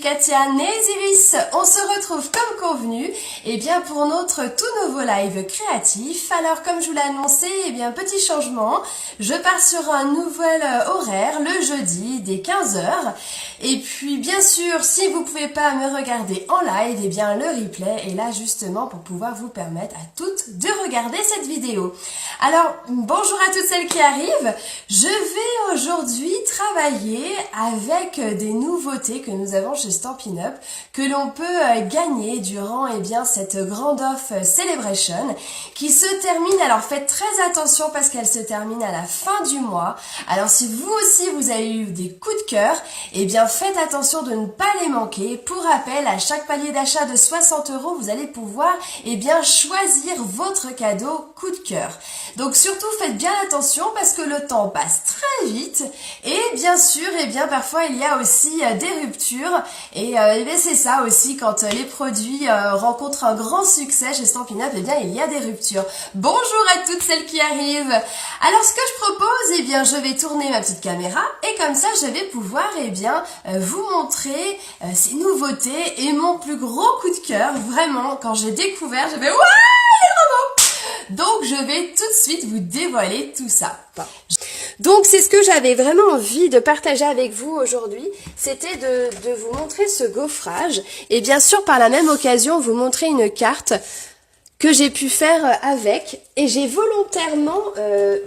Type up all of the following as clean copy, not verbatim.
Katia Néziris. On se retrouve comme convenu, et bien pour notre tout nouveau live créatif. Alors comme je vous l'ai annoncé, et bien petit changement, je pars sur un nouvel horaire le jeudi dès 15 h. Et puis bien sûr, si vous pouvez pas me regarder en live, et bien le replay est là justement pour pouvoir vous permettre à toutes de regarder cette vidéo. Alors bonjour à toutes celles qui arrivent. Je vais aujourd'hui travailler avec des nouveautés que nous avons chez Stampin' Up, que l'on peut gagner durant cette grande offre Celebration qui se termine. Alors faites très attention parce qu'elle se termine à la fin du mois. Alors si vous aussi vous avez eu des coups de cœur, et bien faites attention de ne pas les manquer. Pour rappel, à chaque palier d'achat de 60 €, vous allez pouvoir choisir votre cadeau coup de cœur. Donc surtout faites bien attention parce que le temps passe très vite et bien sûr parfois il y a aussi des ruptures et c'est ça aussi quand les produits rencontrent un grand succès chez Stampin' Up, il y a des ruptures. Bonjour à toutes celles qui arrivent. Alors ce que je propose, je vais tourner ma petite caméra et comme ça je vais pouvoir vous montrer ces nouveautés et mon plus gros coup de cœur. Vraiment, quand j'ai découvert, je vais waouh, les robots. Donc je vais tout de suite vous dévoiler tout ça. Donc c'est ce que j'avais vraiment envie de partager avec vous aujourd'hui, c'était de vous montrer ce gaufrage et bien sûr par la même occasion vous montrer une carte que j'ai pu faire avec, et j'ai volontairement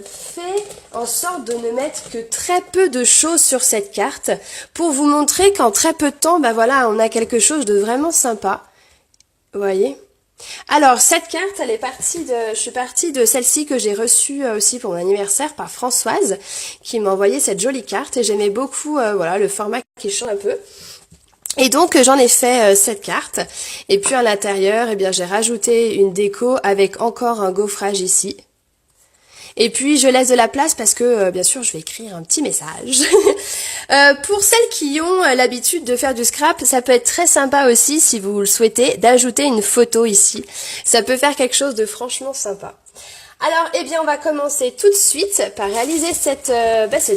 fait en sorte de ne mettre que très peu de choses sur cette carte pour vous montrer qu'en très peu de temps, on a quelque chose de vraiment sympa. Vous voyez ? Alors cette carte, je suis partie de celle-ci que j'ai reçue aussi pour mon anniversaire par Françoise qui m'a envoyé cette jolie carte et j'aimais beaucoup le format qui change un peu. Et donc j'en ai fait cette carte et puis à l'intérieur j'ai rajouté une déco avec encore un gaufrage ici. Et puis je laisse de la place parce que bien sûr je vais écrire un petit message. Pour celles qui ont l'habitude de faire du scrap, ça peut être très sympa aussi si vous le souhaitez d'ajouter une photo ici. Ça peut faire quelque chose de franchement sympa. Alors, on va commencer tout de suite par réaliser cette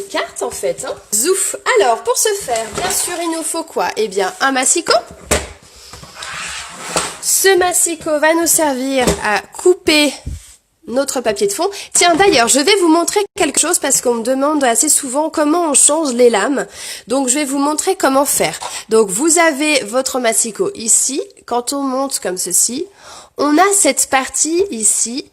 carte en fait. Zouf. Alors, pour ce faire, bien sûr, il nous faut quoi ? Un massicot. Ce massicot va nous servir à couper notre papier de fond. Tiens, d'ailleurs, je vais vous montrer quelque chose parce qu'on me demande assez souvent comment on change les lames. Donc, je vais vous montrer comment faire. Donc, vous avez votre massicot ici. Quand on monte comme ceci, on a cette partie ici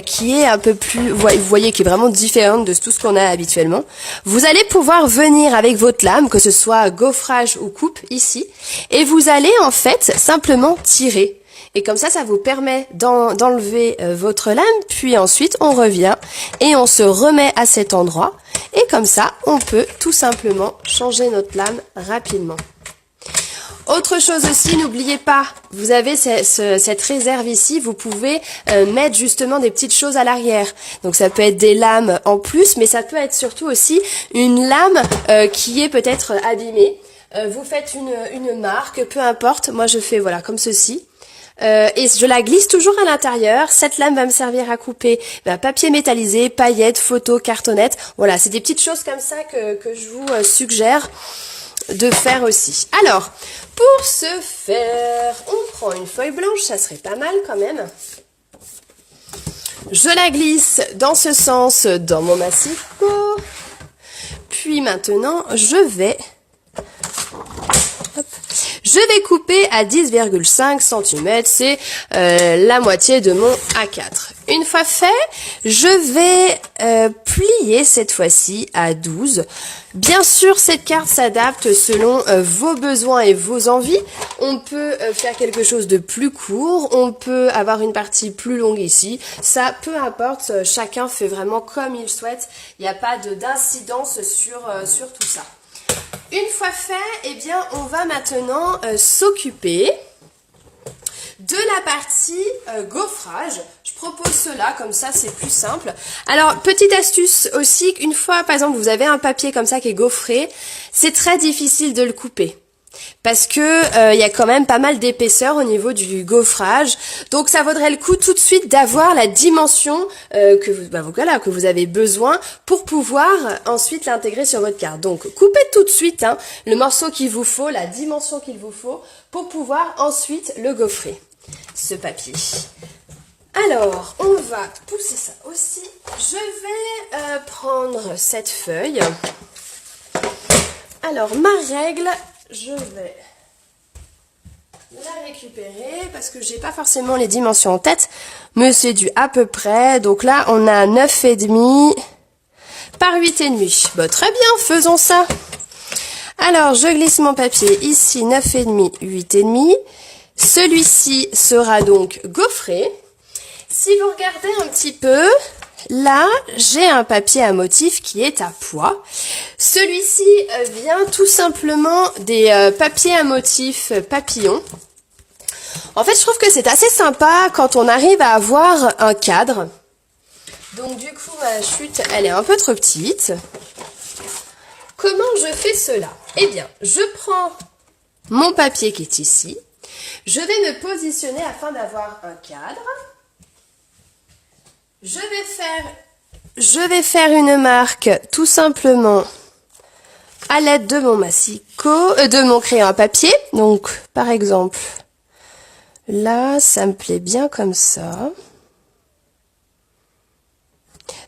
qui est un peu plus, vous voyez, qui est vraiment différente de tout ce qu'on a habituellement. Vous allez pouvoir venir avec votre lame, que ce soit gaufrage ou coupe ici, et vous allez en fait simplement tirer. Et comme ça vous permet d'enlever votre lame, puis ensuite on revient et on se remet à cet endroit. Et comme ça, on peut tout simplement changer notre lame rapidement. Autre chose aussi, n'oubliez pas, vous avez cette réserve ici, vous pouvez mettre justement des petites choses à l'arrière. Donc ça peut être des lames en plus, mais ça peut être surtout aussi une lame qui est peut-être abîmée. Vous faites une marque, peu importe, moi je fais comme ceci. Et je la glisse toujours à l'intérieur. Cette lame va me servir à couper papier métallisé, paillettes, photos, cartonnettes. Voilà, c'est des petites choses comme ça que je vous suggère de faire aussi. Alors, pour ce faire, on prend une feuille blanche, ça serait pas mal quand même. Je la glisse dans ce sens dans mon massicot. Puis maintenant, je vais couper à 10,5 cm, c'est la moitié de mon A4. Une fois fait, je vais plier cette fois-ci à 12. Bien sûr, cette carte s'adapte selon vos besoins et vos envies. On peut faire quelque chose de plus court, on peut avoir une partie plus longue ici. Ça, peu importe, chacun fait vraiment comme il souhaite. Il n'y a pas d'incidence sur tout ça. Une fois fait, on va maintenant s'occuper de la partie gaufrage. Je propose cela, comme ça c'est plus simple. Alors, petite astuce aussi, une fois par exemple vous avez un papier comme ça qui est gaufré, c'est très difficile de le couper. Parce que il y a quand même pas mal d'épaisseur au niveau du gaufrage. Donc ça vaudrait le coup tout de suite d'avoir la dimension que vous avez besoin pour pouvoir ensuite l'intégrer sur votre carte. Donc coupez tout de suite le morceau qu'il vous faut, la dimension qu'il vous faut pour pouvoir ensuite le gaufrer, ce papier. Alors, on va pousser ça aussi. Je vais prendre cette feuille. Alors, ma règle, je vais la récupérer parce que j'ai pas forcément les dimensions en tête, mais c'est du à peu près. Donc là, on a 9,5 par 8,5. Bon, très bien, faisons ça. Alors, je glisse mon papier ici, 9,5, 8,5. Celui-ci sera donc gaufré. Si vous regardez un petit peu, là, j'ai un papier à motif qui est à pois. Celui-ci vient tout simplement des papiers à motif papillons. En fait, je trouve que c'est assez sympa quand on arrive à avoir un cadre. Donc du coup, ma chute, elle est un peu trop petite. Comment je fais cela? Eh bien, je prends mon papier qui est ici. Je vais me positionner afin d'avoir un cadre. Je vais faire une marque tout simplement à l'aide de mon massicot, de mon crayon à papier. Donc, par exemple, là, ça me plaît bien comme ça.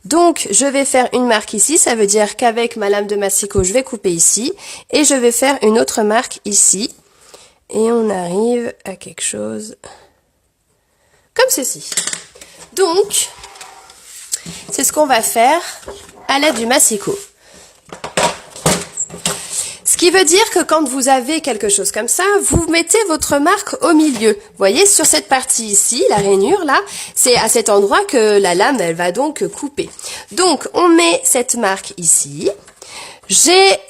Donc, je vais faire une marque ici. Ça veut dire qu'avec ma lame de massicot, je vais couper ici. Et je vais faire une autre marque ici. Et on arrive à quelque chose comme ceci. Donc, c'est ce qu'on va faire à l'aide du massicot. Ce qui veut dire que quand vous avez quelque chose comme ça, vous mettez votre marque au milieu. Vous voyez, sur cette partie ici, la rainure là, c'est à cet endroit que la lame, elle va donc couper. Donc, on met cette marque ici. J'ai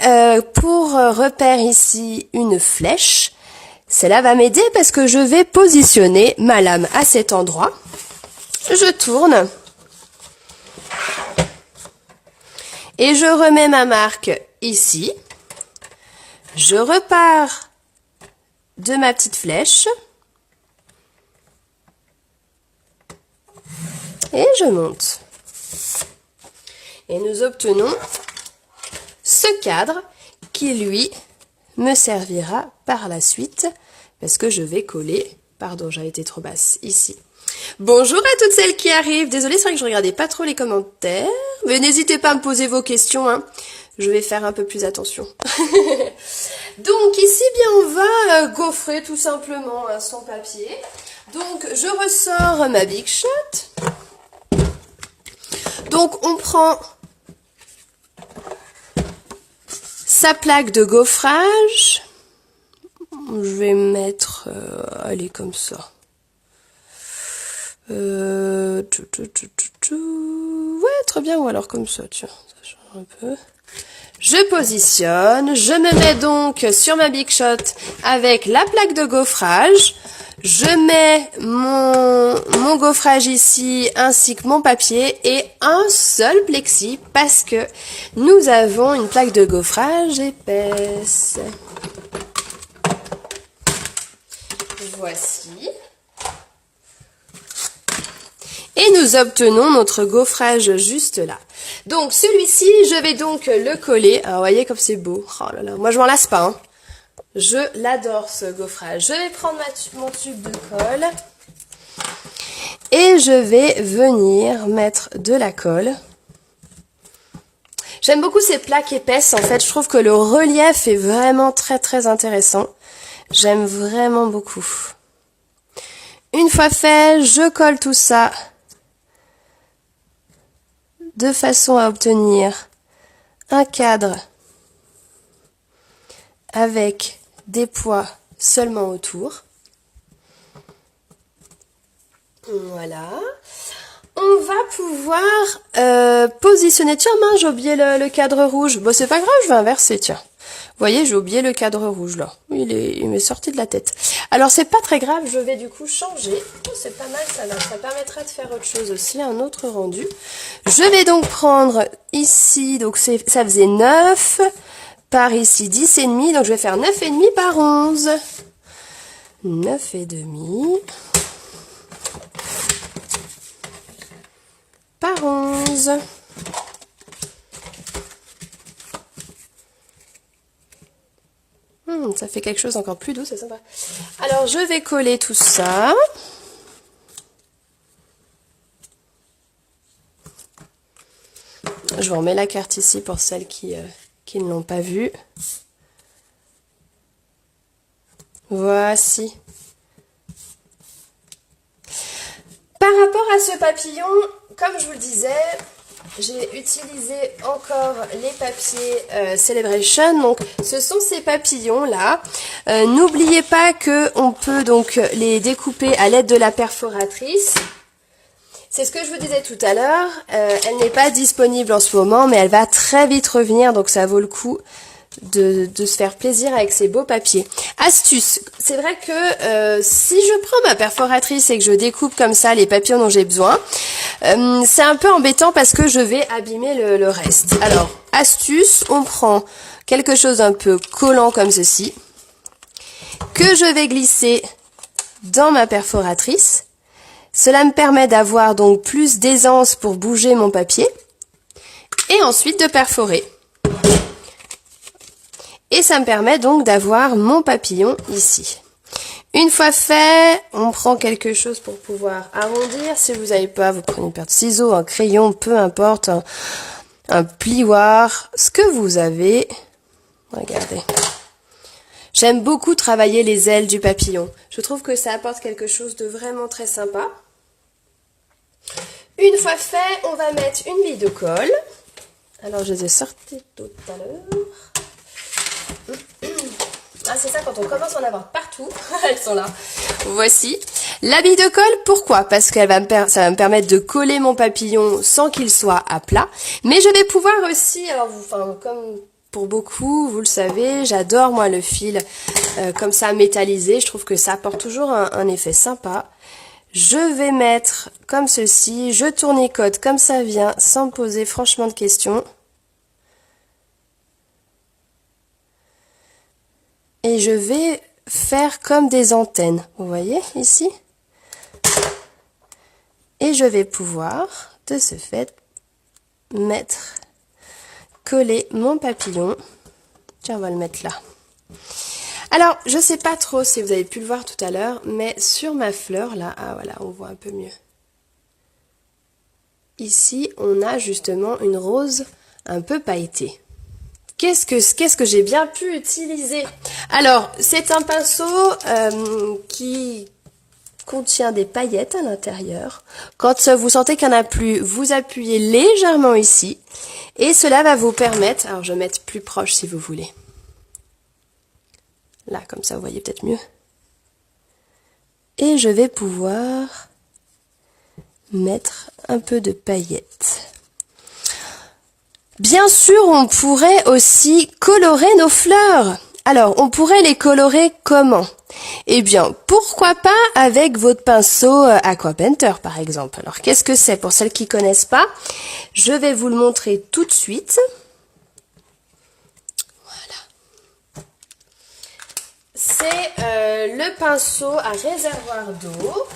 pour repère ici une flèche. Celle-là va m'aider parce que je vais positionner ma lame à cet endroit. Je tourne. Et je remets ma marque ici. Je repars de ma petite flèche. Et je monte. Et nous obtenons ce cadre qui, lui, me servira par la suite parce que je vais coller, pardon, j'ai été trop basse, ici. Bonjour à toutes celles qui arrivent. Désolée, c'est vrai que je regardais pas trop les commentaires, mais n'hésitez pas à me poser vos questions, Je vais faire un peu plus attention. Donc ici, bien, on va gaufrer tout simplement son papier. Donc je ressors ma Big Shot. Donc on prend sa plaque de gaufrage. Je vais mettre, allez, comme ça. Ouais, très bien, ou alors comme ça, tiens, ça change un peu. Je positionne, je me mets donc sur ma Big Shot avec la plaque de gaufrage. Je mets mon gaufrage ici ainsi que mon papier et un seul plexi parce que nous avons une plaque de gaufrage épaisse. Voici. Et nous obtenons notre gaufrage juste là. Donc celui-ci, je vais donc le coller. Alors, vous voyez comme c'est beau. Oh là là, moi je m'en lasse pas. Je l'adore ce gaufrage. Je vais prendre mon tube de colle. Et je vais venir mettre de la colle. J'aime beaucoup ces plaques épaisses. En fait, je trouve que le relief est vraiment très très intéressant. J'aime vraiment beaucoup. Une fois fait, je colle tout ça de façon à obtenir un cadre avec des poids seulement autour. Voilà. On va pouvoir positionner... Tiens, mince, j'ai oublié le cadre rouge. Bon, c'est pas grave, je vais inverser, tiens. Vous voyez, j'ai oublié le cadre rouge, là. Il m'est sorti de la tête. Alors, c'est pas très grave, je vais du coup changer. Oh, c'est pas mal, ça permettra de faire autre chose aussi, un autre rendu. Je vais donc prendre ici, donc ça faisait 9 par ici 10,5, donc je vais faire 9,5 par 11. 9,5 par 11. Ça fait quelque chose encore plus doux, c'est sympa. Alors, je vais coller tout ça. Je vous remets la carte ici pour celles qui ne l'ont pas vue. Voici. Par rapport à ce papillon, comme je vous le disais, j'ai utilisé encore les papiers Celebration. Donc, ce sont ces papillons-là. N'oubliez pas qu'on peut donc les découper à l'aide de la perforatrice. C'est ce que je vous disais tout à l'heure. Elle n'est pas disponible en ce moment, mais elle va très vite revenir. Donc, ça vaut le coup de se faire plaisir avec ces beaux papiers. Astuce, c'est vrai que si je prends ma perforatrice et que je découpe comme ça les papillons dont j'ai besoin, c'est un peu embêtant parce que je vais abîmer le reste. Alors, astuce, on prend quelque chose d'un peu collant comme ceci, que je vais glisser dans ma perforatrice. Cela me permet d'avoir donc plus d'aisance pour bouger mon papier et ensuite de perforer. Et ça me permet donc d'avoir mon papillon ici. Une fois fait, on prend quelque chose pour pouvoir arrondir. Si vous n'avez pas, vous prenez une paire de ciseaux, un crayon, peu importe, un plioir, ce que vous avez. Regardez. J'aime beaucoup travailler les ailes du papillon. Je trouve que ça apporte quelque chose de vraiment très sympa. Une fois fait, on va mettre une bille de colle. Alors, je les ai sorties tout à l'heure. Ah, c'est ça, quand on commence à en avoir partout, elles sont là. Voici. La bille de colle, pourquoi? Parce que ça va me permettre de coller mon papillon sans qu'il soit à plat. Mais je vais pouvoir aussi, alors comme pour beaucoup, vous le savez, j'adore moi le fil comme ça métallisé. Je trouve que ça apporte toujours un effet sympa. Je vais mettre comme ceci, je tournicote comme ça vient, sans me poser franchement de questions. Et je vais faire comme des antennes, vous voyez ici? Et je vais pouvoir, de ce fait, coller mon papillon. Tiens, on va le mettre là. Alors, je ne sais pas trop si vous avez pu le voir tout à l'heure, mais sur ma fleur, là, ah voilà, on voit un peu mieux. Ici, on a justement une rose un peu pailletée. Qu'est-ce que j'ai bien pu utiliser? Alors, c'est un pinceau qui contient des paillettes à l'intérieur. Quand vous sentez qu'il n'y en a plus, vous appuyez légèrement ici. Et cela va vous permettre, alors je vais mettre plus proche si vous voulez. Là, comme ça, vous voyez peut-être mieux. Et je vais pouvoir mettre un peu de paillettes. Bien sûr, on pourrait aussi colorer nos fleurs. Alors, on pourrait les colorer comment? Eh bien, pourquoi pas avec votre pinceau Aqua Painter, par exemple. Alors, qu'est-ce que c'est? Pour celles qui ne connaissent pas, je vais vous le montrer tout de suite. Voilà. C'est le pinceau à réservoir d'eau,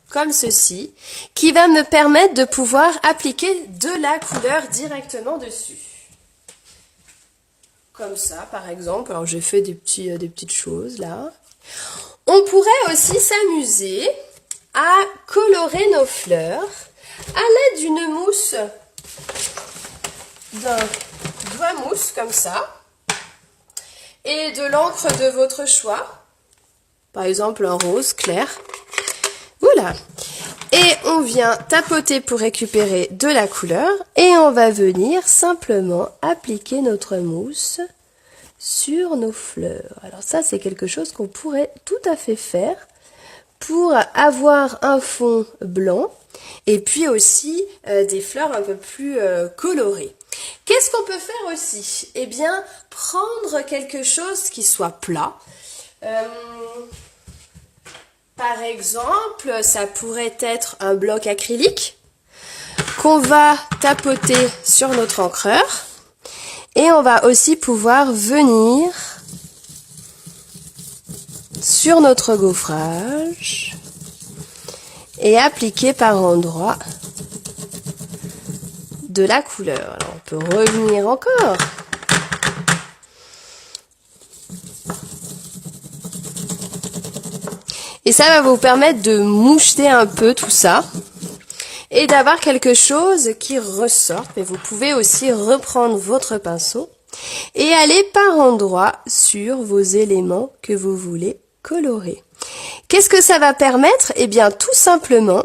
comme ceci, qui va me permettre de pouvoir appliquer de la couleur directement dessus. Comme ça, par exemple. Alors, j'ai fait des petites choses, là. On pourrait aussi s'amuser à colorer nos fleurs à l'aide d'une mousse, d'un doigt mousse, comme ça, et de l'encre de votre choix. Par exemple, un rose clair. Voilà. Et on vient tapoter pour récupérer de la couleur et on va venir simplement appliquer notre mousse sur nos fleurs. Alors ça, c'est quelque chose qu'on pourrait tout à fait faire pour avoir un fond blanc et puis aussi des fleurs un peu plus colorées. Qu'est-ce qu'on peut faire aussi? Eh bien, prendre quelque chose qui soit plat. Par exemple, ça pourrait être un bloc acrylique qu'on va tapoter sur notre encreur Et on va aussi pouvoir venir sur notre gaufrage et appliquer par endroits de la couleur. Alors on peut revenir encore. Et ça va vous permettre de moucheter un peu tout ça et d'avoir quelque chose qui ressorte. Mais vous pouvez aussi reprendre votre pinceau et aller par endroits sur vos éléments que vous voulez colorer. Qu'est-ce que ça va permettre? Eh bien, tout simplement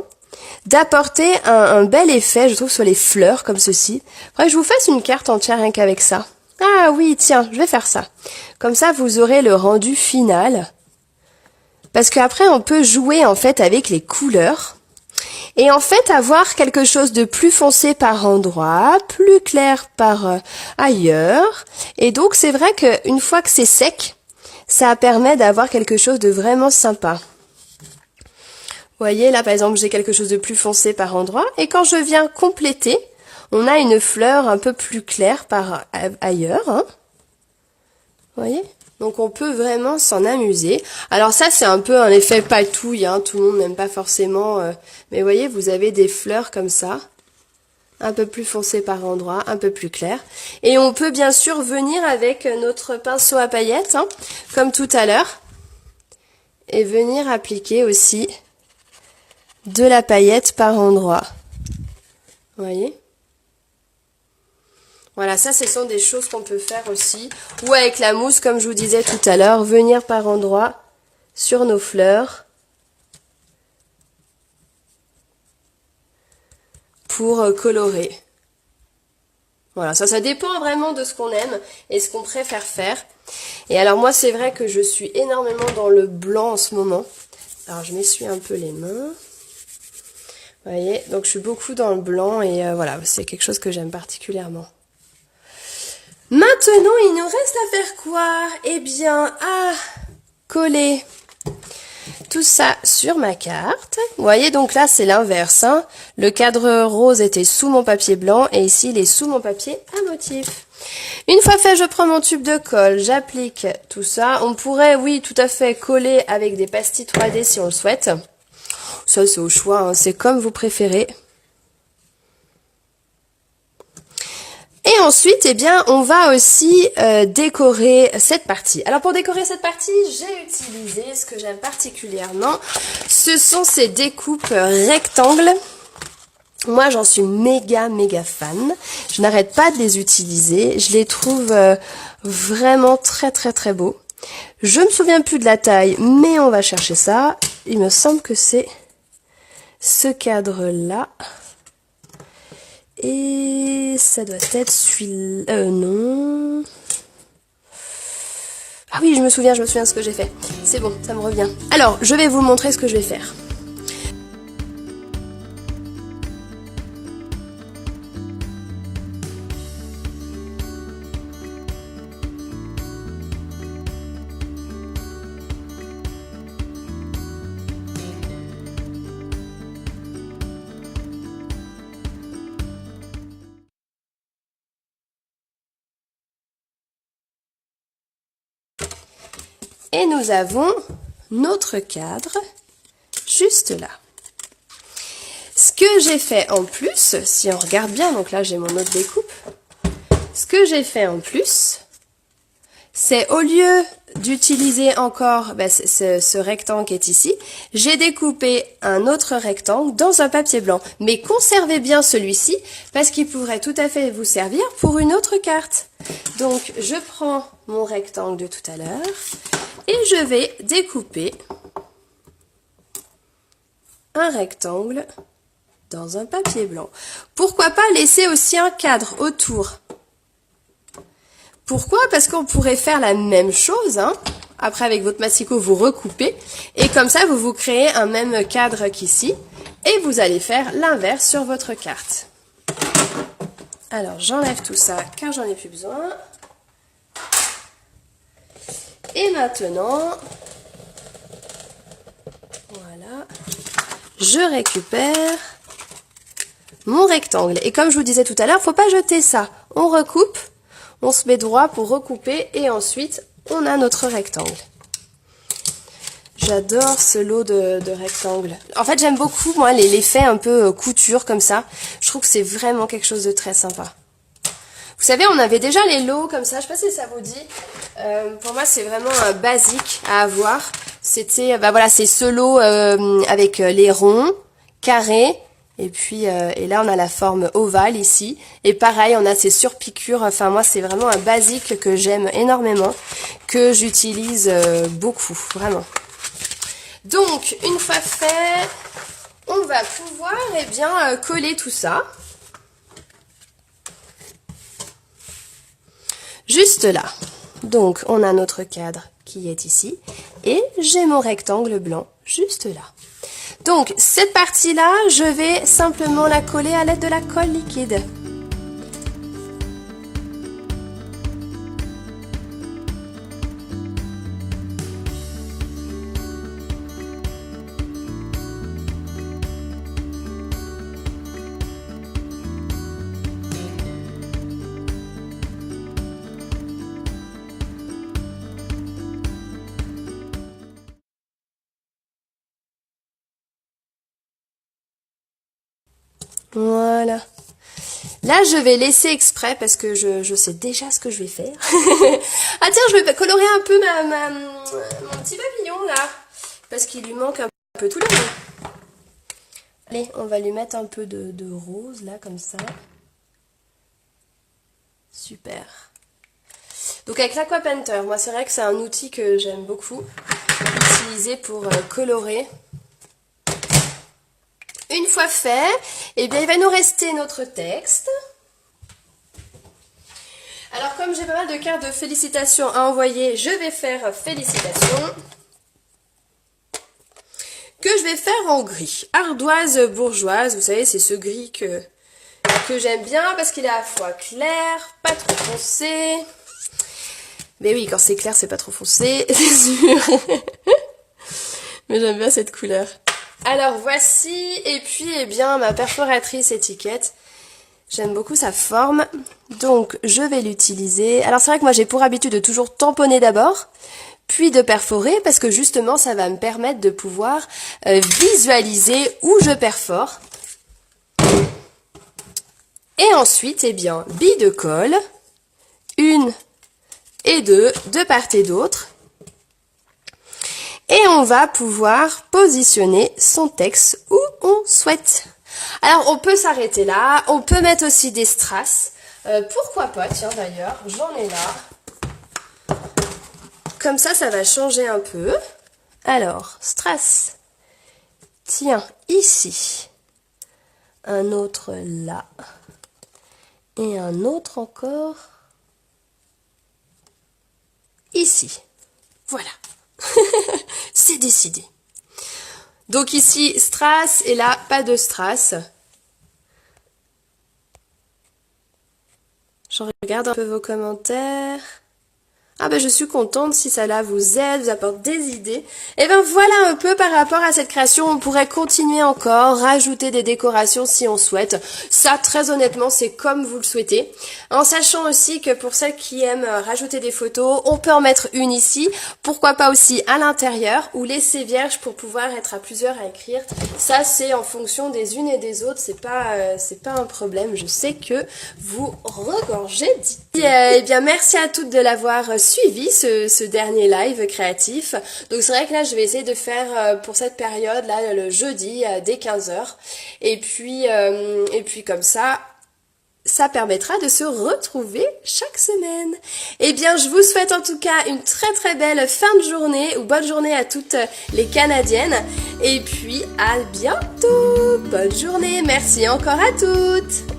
d'apporter un bel effet, je trouve, sur les fleurs comme ceci. Faudrait que je vous fasse une carte entière rien qu'avec ça. Ah oui, tiens, je vais faire ça. Comme ça, vous aurez le rendu final. Parce qu'après, on peut jouer en fait avec les couleurs et en fait avoir quelque chose de plus foncé par endroit, plus clair par ailleurs. Et donc, c'est vrai qu'une fois que c'est sec, ça permet d'avoir quelque chose de vraiment sympa. Vous voyez, là par exemple, j'ai quelque chose de plus foncé par endroit. Et quand je viens compléter, on a une fleur un peu plus claire par ailleurs. Hein. Vous voyez ? Donc on peut vraiment s'en amuser. Alors ça c'est un peu un effet patouille, hein. Tout le monde n'aime pas forcément. Mais vous voyez, vous avez des fleurs comme ça, un peu plus foncées par endroit, un peu plus claires. Et on peut bien sûr venir avec notre pinceau à paillettes, hein, comme tout à l'heure, et venir appliquer aussi de la paillette par endroit. Vous voyez ? Voilà, ça, ce sont des choses qu'on peut faire aussi. Ou avec la mousse, comme je vous disais tout à l'heure, venir par endroits sur nos fleurs pour colorer. Voilà, ça dépend vraiment de ce qu'on aime et ce qu'on préfère faire. Et alors moi, c'est vrai que je suis énormément dans le blanc en ce moment. Alors, je m'essuie un peu les mains. Vous voyez, donc je suis beaucoup dans le blanc et voilà, c'est quelque chose que j'aime particulièrement. Maintenant, il nous reste à faire quoi? Eh bien, à coller tout ça sur ma carte. Vous voyez, donc là, c'est l'inverse. Hein. Le cadre rose était sous mon papier blanc et ici, il est sous mon papier à motif. Une fois fait, je prends mon tube de colle, j'applique tout ça. On pourrait, oui, tout à fait coller avec des pastilles 3D si on le souhaite. Ça, c'est au choix, hein. C'est comme vous préférez. Et ensuite, eh bien, on va aussi décorer cette partie. Alors, pour décorer cette partie, j'ai utilisé ce que j'aime particulièrement. Ce sont ces découpes rectangles. Moi, j'en suis méga fan. Je n'arrête pas de les utiliser. Je les trouve vraiment très beaux. Je me souviens plus de la taille, mais on va chercher ça. Il me semble que c'est ce cadre-là. Et ça doit être celui-là. Non. Ah oui, je me souviens ce que j'ai fait. C'est bon, ça me revient. Alors, je vais vous montrer ce que je vais faire. Et nous avons notre cadre juste là. Ce que j'ai fait en plus, si on regarde bien, donc là j'ai mon autre découpe, ce que j'ai fait en plus, c'est au lieu d'utiliser encore ce rectangle qui est ici, j'ai découpé un autre rectangle dans un papier blanc. Mais conservez bien celui-ci parce qu'il pourrait tout à fait vous servir pour une autre carte. Donc je prends mon rectangle de tout à l'heure et je vais découper un rectangle dans un papier blanc. Pourquoi pas laisser aussi un cadre autour? Pourquoi? Parce qu'on pourrait faire la même chose, hein. Après avec votre massicot vous recoupez et comme ça vous vous créez un même cadre qu'ici et vous allez faire l'inverse sur votre carte. Alors j'enlève tout ça car j'en ai plus besoin. Et maintenant, voilà, je récupère mon rectangle. Et comme je vous disais tout à l'heure, faut pas jeter ça. On recoupe, On se met droit pour recouper et ensuite on a notre rectangle. J'adore ce lot de rectangles. En fait, j'aime beaucoup, moi, l'effet un peu couture comme ça. Je trouve que c'est vraiment quelque chose de très sympa. Vous savez, on avait déjà les lots comme ça. Je sais pas si ça vous dit. Pour moi, c'est vraiment basique à avoir. C'était, bah voilà, c'est ce lot avec les ronds, carrés. Et puis, et là, on a la forme ovale ici. Et pareil, on a ces surpiqûres. Enfin, moi, c'est vraiment un basique que j'aime énormément, que j'utilise beaucoup, vraiment. Donc, une fois fait, on va pouvoir coller tout ça. Juste là. Donc, on a notre cadre qui est ici. Et j'ai mon rectangle blanc juste là. Donc, cette partie-là, je vais simplement la coller à l'aide de la colle liquide. Voilà. Là, je vais laisser exprès parce que je sais déjà ce que je vais faire. Ah tiens, je vais colorer un peu mon petit papillon là. Parce qu'il lui manque un peu tout là. Allez, on va lui mettre un peu de rose là, comme ça. Super. Donc avec l'Aqua-Painter, moi c'est vrai que c'est un outil que j'aime beaucoup utiliser pour colorer. Une fois fait, eh bien, il va nous rester notre texte. Alors, comme j'ai pas mal de cartes de félicitations à envoyer, je vais faire félicitations. Que je vais faire en gris. Ardoise bourgeoise, vous savez, c'est ce gris que j'aime bien parce qu'il est à la fois clair, pas trop foncé. Mais oui, quand c'est clair, c'est pas trop foncé, c'est sûr. Mais j'aime bien cette couleur. Alors voici, et puis eh bien ma perforatrice étiquette, j'aime beaucoup sa forme, donc je vais l'utiliser. Alors c'est vrai que moi j'ai pour habitude de toujours tamponner d'abord, puis de perforer, parce que justement ça va me permettre de pouvoir visualiser où je perfore. Et ensuite, eh bien, billes de colle, une et deux, de part et d'autre. Et on va pouvoir positionner son texte où on souhaite. Alors, on peut s'arrêter là. On peut mettre aussi des strass. Pourquoi pas, tiens, d'ailleurs, j'en ai là. Comme ça va changer un peu. Alors, strass. Tiens, ici. Un autre là. Et un autre encore. Ici. Voilà. C'est décidé. Donc ici, strass, et là, pas de strass. Je regarde un peu vos commentaires. Ah ben je suis contente si ça là vous aide, vous apporte des idées. Et ben voilà un peu par rapport à cette création, on pourrait continuer encore, rajouter des décorations si on souhaite. Ça très honnêtement c'est comme vous le souhaitez. En sachant aussi que pour celles qui aiment rajouter des photos, on peut en mettre une ici. Pourquoi pas aussi à l'intérieur ou laisser vierge pour pouvoir être à plusieurs à écrire. Ça c'est en fonction des unes et des autres, c'est pas un problème. Je sais que vous regorgez d'idées. Eh bien merci à toutes de l'avoir suivi ce dernier live créatif. Donc c'est vrai que là je vais essayer de faire pour cette période là le jeudi dès 15h et puis comme ça permettra de se retrouver chaque semaine. Eh bien je vous souhaite en tout cas une très très belle fin de journée ou bonne journée à toutes les Canadiennes et puis à bientôt. Bonne journée, merci encore à toutes.